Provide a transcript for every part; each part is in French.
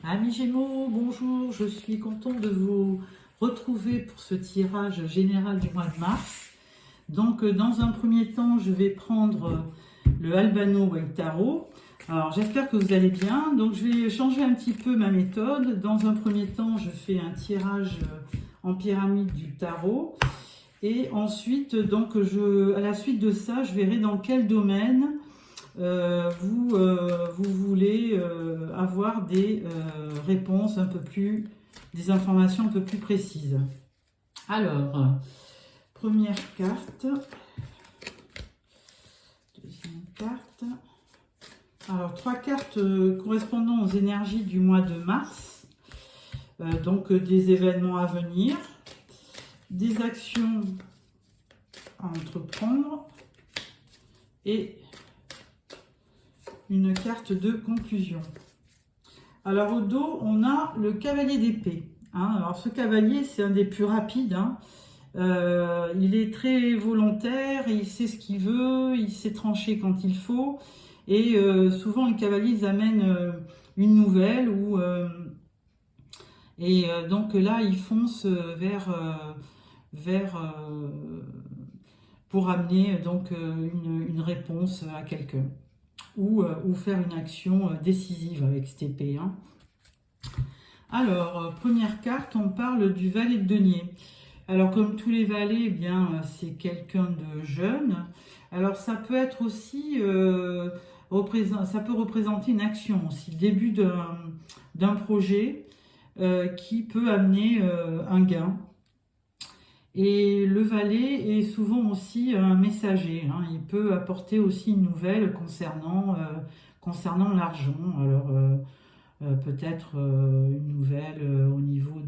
Amis Gémeaux, bonjour, je suis contente de vous retrouver pour ce tirage général du mois de mars. Donc, dans un premier temps, je vais prendre le Albano White Tarot. Alors, j'espère que vous allez bien. Donc, je vais changer un petit peu ma méthode. Dans un premier temps, je fais un tirage en pyramide du tarot. Et ensuite, donc, à la suite de ça, je verrai dans quel domaine vous voulez avoir des réponses des informations un peu plus précises. Alors, première carte, deuxième carte. Alors, trois cartes correspondant aux énergies du mois de mars, donc des événements à venir, des actions à entreprendre et une carte de conclusion. Alors au dos, on a le cavalier d'épée. Alors ce cavalier, c'est un des plus rapides. Il est très volontaire, il sait ce qu'il veut, il sait trancher quand il faut. Et souvent, les cavaliers ils amènent une nouvelle. Donc là, ils foncent pour amener donc, une réponse à quelqu'un. Ou faire une action décisive avec cette épée. Alors, première carte, on parle du valet de denier. Alors, comme tous les valets, eh bien, c'est quelqu'un de jeune. Alors, ça peut être aussi, ça peut représenter une action aussi, le début d'un projet qui peut amener un gain. Et le valet est souvent aussi un messager. Il peut apporter aussi une nouvelle concernant l'argent. Alors, peut-être une nouvelle au niveau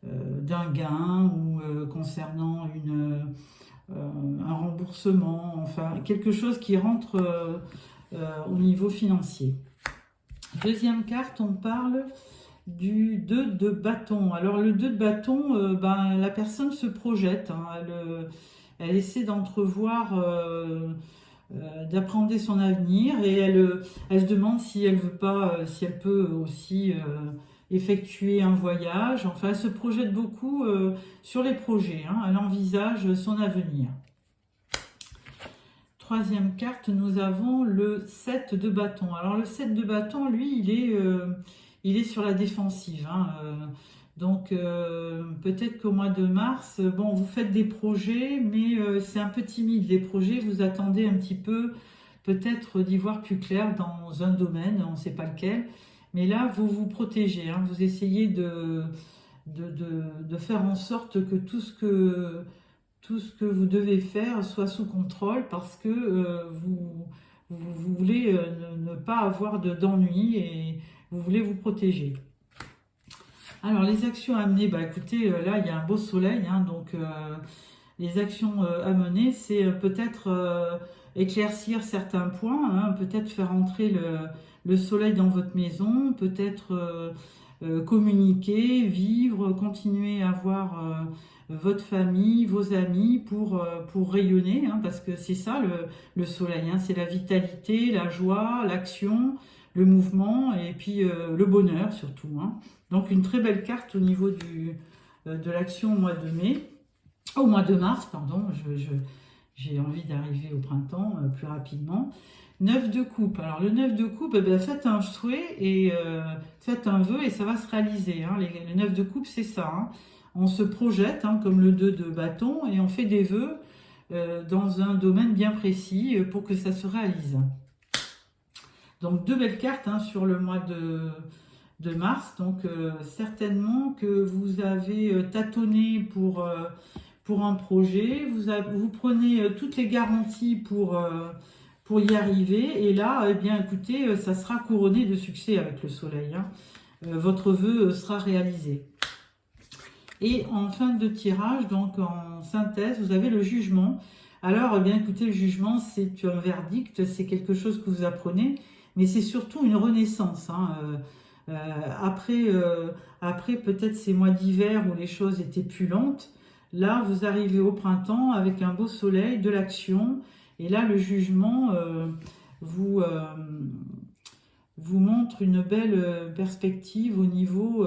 d'un gain ou concernant un remboursement. Enfin, quelque chose qui rentre au niveau financier. Deuxième carte, on parle du 2 de bâton. Alors le 2 de bâton, la personne se projette, elle essaie d'entrevoir, d'appréhender son avenir et elle se demande si elle veut pas, si elle peut aussi effectuer un voyage. Enfin, elle se projette beaucoup sur les projets, elle envisage son avenir. Troisième carte, nous avons le 7 de bâton. Alors le 7 de bâton, lui, il est sur la défensive. Donc peut-être qu'au mois de mars, bon, vous faites des projets, mais c'est un peu timide. Les projets, vous attendez un petit peu, peut-être d'y voir plus clair dans un domaine, on ne sait pas lequel. Mais là, vous vous protégez. Vous essayez de faire en sorte que tout ce que vous devez faire soit sous contrôle parce que vous voulez ne pas avoir d'ennui et vous voulez vous protéger. Alors les actions à mener, écoutez, là il y a un beau soleil, donc les actions à mener, c'est peut-être éclaircir certains points, peut-être faire entrer le soleil dans votre maison, peut-être communiquer, vivre, continuer à voir votre famille, vos amis pour rayonner, parce que c'est ça le soleil, c'est la vitalité, la joie, l'action, le mouvement et puis le bonheur surtout. Donc une très belle carte au niveau de l'action au mois de mars, pardon, j'ai envie d'arriver au printemps plus rapidement. 9 de coupe. Alors le 9 de coupe, faites un souhait et faites un vœu et ça va se réaliser. Le 9 de coupe, c'est ça. On se projette comme le 2 de bâton et on fait des vœux dans un domaine bien précis pour que ça se réalise. Donc deux belles cartes sur le mois de mars. Donc certainement que vous avez tâtonné pour un projet. Vous prenez toutes les garanties pour y arriver. Et là, eh bien, écoutez, ça sera couronné de succès avec le soleil. Votre vœu sera réalisé. Et en fin de tirage, donc en synthèse, vous avez le jugement. Alors, eh bien, écoutez, le jugement, c'est un verdict, c'est quelque chose que vous apprenez, mais c'est surtout une renaissance. Après peut-être ces mois d'hiver où les choses étaient plus lentes, là, vous arrivez au printemps avec un beau soleil, de l'action, et là, le jugement vous montre une belle perspective au niveau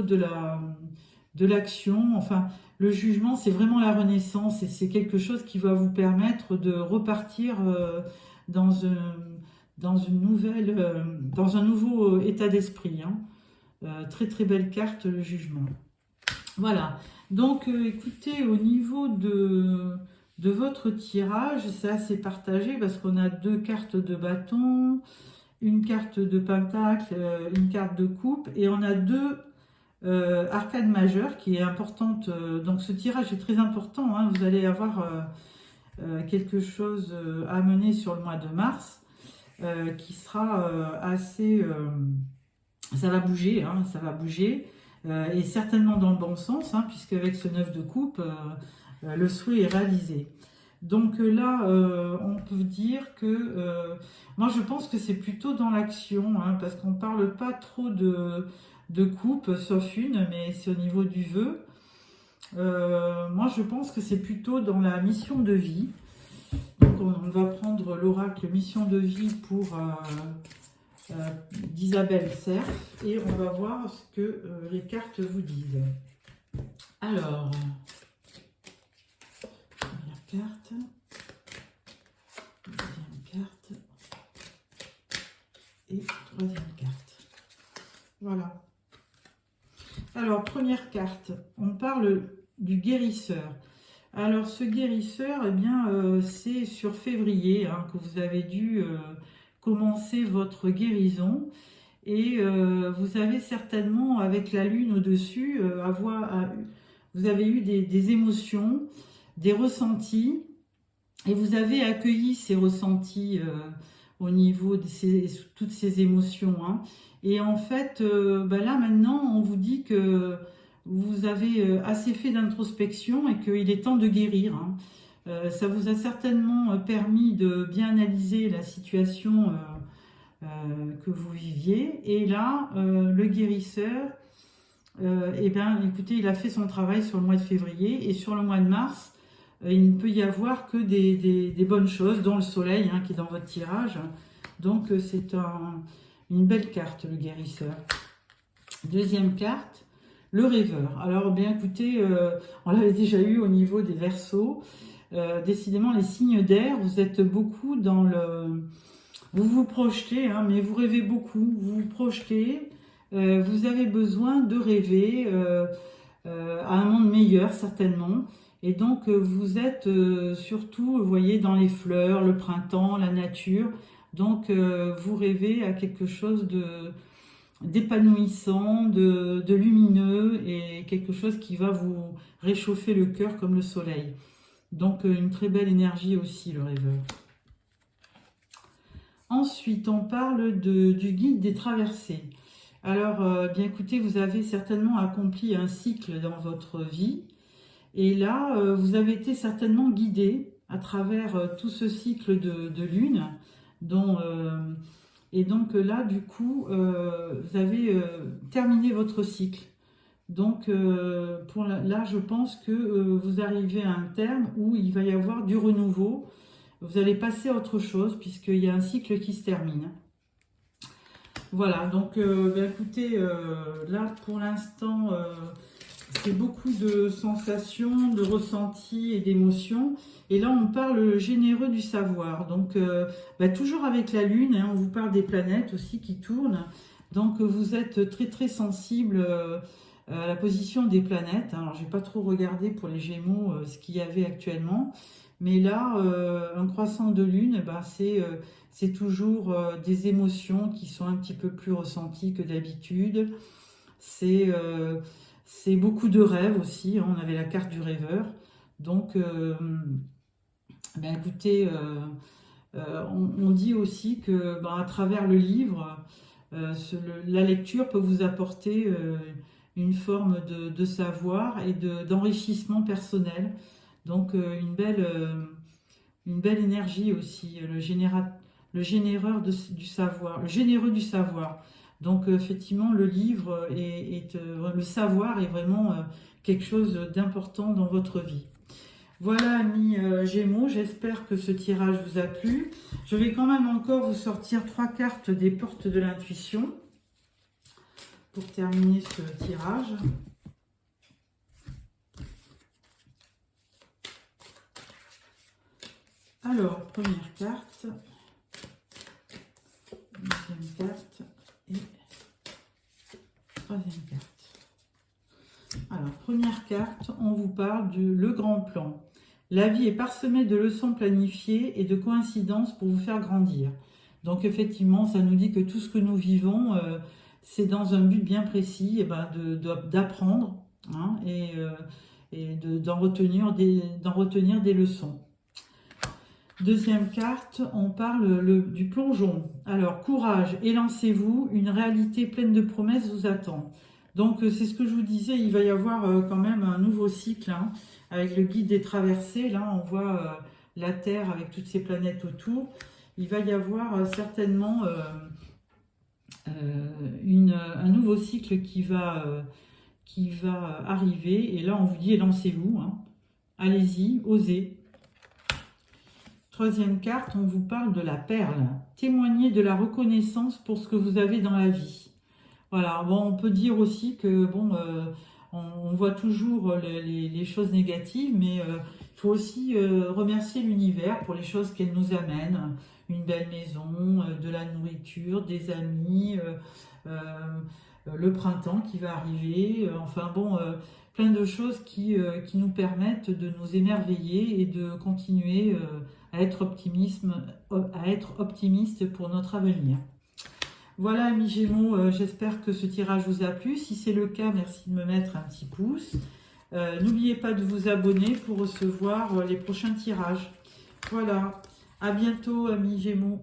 de l'action. Enfin, le jugement, c'est vraiment la renaissance et c'est quelque chose qui va vous permettre de repartir dans dans une nouvelle, dans un nouveau état d'esprit, hein. Très très belle carte, le jugement. Voilà. Donc, écoutez, au niveau de votre tirage, c'est assez partagé parce qu'on a deux cartes de bâton, une carte de pentacle, une carte de coupe, et on a deux arcades majeures qui est importante. Donc, ce tirage est très important, hein. Vous allez avoir quelque chose à mener sur le mois de mars qui sera assez... ça va bouger, hein, ça va bouger. Et certainement dans le bon sens, hein, puisque avec ce 9 de coupe, le souhait est réalisé. Donc là, on peut dire que moi je pense que c'est plutôt dans l'action, hein, parce qu'on ne parle pas trop de coupe, sauf une, mais c'est au niveau du vœu. Moi je pense que c'est plutôt dans la mission de vie. Donc on va prendre l'oracle mission de vie pour d'Isabelle Cerf et on va voir ce que les cartes vous disent. Alors, première carte, deuxième carte et troisième carte. Voilà. Alors, première carte, on parle du guérisseur. Alors, ce guérisseur, eh bien, c'est sur février hein, que vous avez dû commencer votre guérison. Et vous avez certainement, avec la lune au-dessus, vous avez eu des émotions, des ressentis, et vous avez accueilli ces ressentis au niveau de toutes ces émotions, hein. Et en fait, là maintenant, on vous dit que vous avez assez fait d'introspection et qu'il est temps de guérir, hein. Ça vous a certainement permis de bien analyser la situation que vous viviez. Et là, le guérisseur, eh bien, écoutez, il a fait son travail sur le mois de février et sur le mois de mars, il ne peut y avoir que des bonnes choses, dont le soleil hein, qui est dans votre tirage. Donc, c'est une belle carte, le guérisseur. Deuxième carte, le rêveur. Alors, bien écoutez, on l'avait déjà eu au niveau des Verseaux. Décidément, les signes d'air, vous êtes beaucoup dans le... Vous vous projetez, hein, mais vous rêvez beaucoup. Vous vous projetez, vous avez besoin de rêver à un monde meilleur, certainement. Et donc, vous êtes surtout, vous voyez, dans les fleurs, le printemps, la nature. Donc, vous rêvez à quelque chose d'épanouissant, de lumineux et quelque chose qui va vous réchauffer le cœur comme le soleil. Donc, une très belle énergie aussi, le rêveur. Ensuite, on parle du guide des traversées. Alors, bien écoutez, vous avez certainement accompli un cycle dans votre vie. Et là, vous avez été certainement guidé à travers tout ce cycle de lune. Et donc là, du coup, vous avez terminé votre cycle. Donc là, je pense que vous arrivez à un terme où il va y avoir du renouveau. Vous allez passer à autre chose puisqu'il y a un cycle qui se termine. Voilà, donc écoutez, là pour l'instant, c'est beaucoup de sensations, de ressentis et d'émotions. Et là, on parle généreux du savoir. Donc, toujours avec la Lune, hein, on vous parle des planètes aussi qui tournent. Donc, vous êtes très très sensible à la position des planètes. Alors, j'ai pas trop regardé pour les Gémeaux ce qu'il y avait actuellement. Mais là, un croissant de Lune, c'est toujours des émotions qui sont un petit peu plus ressenties que d'habitude. C'est beaucoup de rêves aussi, hein. On avait la carte du rêveur. Donc, écoutez, on dit aussi que à travers le livre, la lecture peut vous apporter une forme de savoir et d'enrichissement personnel. Donc, une belle énergie aussi, le généreur du savoir, le généreux du savoir. Donc effectivement, le livre le savoir est vraiment quelque chose d'important dans votre vie. Voilà, amis Gémeaux, j'espère que ce tirage vous a plu. Je vais quand même encore vous sortir 3 cartes des portes de l'intuition pour terminer ce tirage. Alors, première carte, deuxième carte et troisième carte. Alors, première carte, on vous parle du le grand plan. La vie est parsemée de leçons planifiées et de coïncidences pour vous faire grandir. Donc, effectivement, ça nous dit que tout ce que nous vivons, c'est dans un but bien précis, et ben d'apprendre hein, et d'en retenir des leçons. Deuxième carte, on parle du plongeon. Alors, courage, élancez-vous, une réalité pleine de promesses vous attend. Donc, c'est ce que je vous disais, il va y avoir quand même un nouveau cycle, hein, avec le guide des traversées. Là, on voit la Terre avec toutes ses planètes autour. Il va y avoir certainement un nouveau cycle qui va arriver. Et là, on vous dit, élancez-vous, hein. Allez-y, osez. Troisième carte, on vous parle de la perle. Témoignez de la reconnaissance pour ce que vous avez dans la vie. Voilà, bon, on peut dire aussi que, bon, on voit toujours les choses négatives, mais il faut aussi remercier l'univers pour les choses qu'elle nous amène. Une belle maison, de la nourriture, des amis, le printemps qui va arriver, enfin bon, plein de choses qui nous permettent de nous émerveiller et de continuer à être optimiste pour notre avenir. Voilà, amis Gémeaux, j'espère que ce tirage vous a plu. Si c'est le cas, merci de me mettre un petit pouce. N'oubliez pas de vous abonner pour recevoir les prochains tirages. Voilà, à bientôt, amis Gémeaux.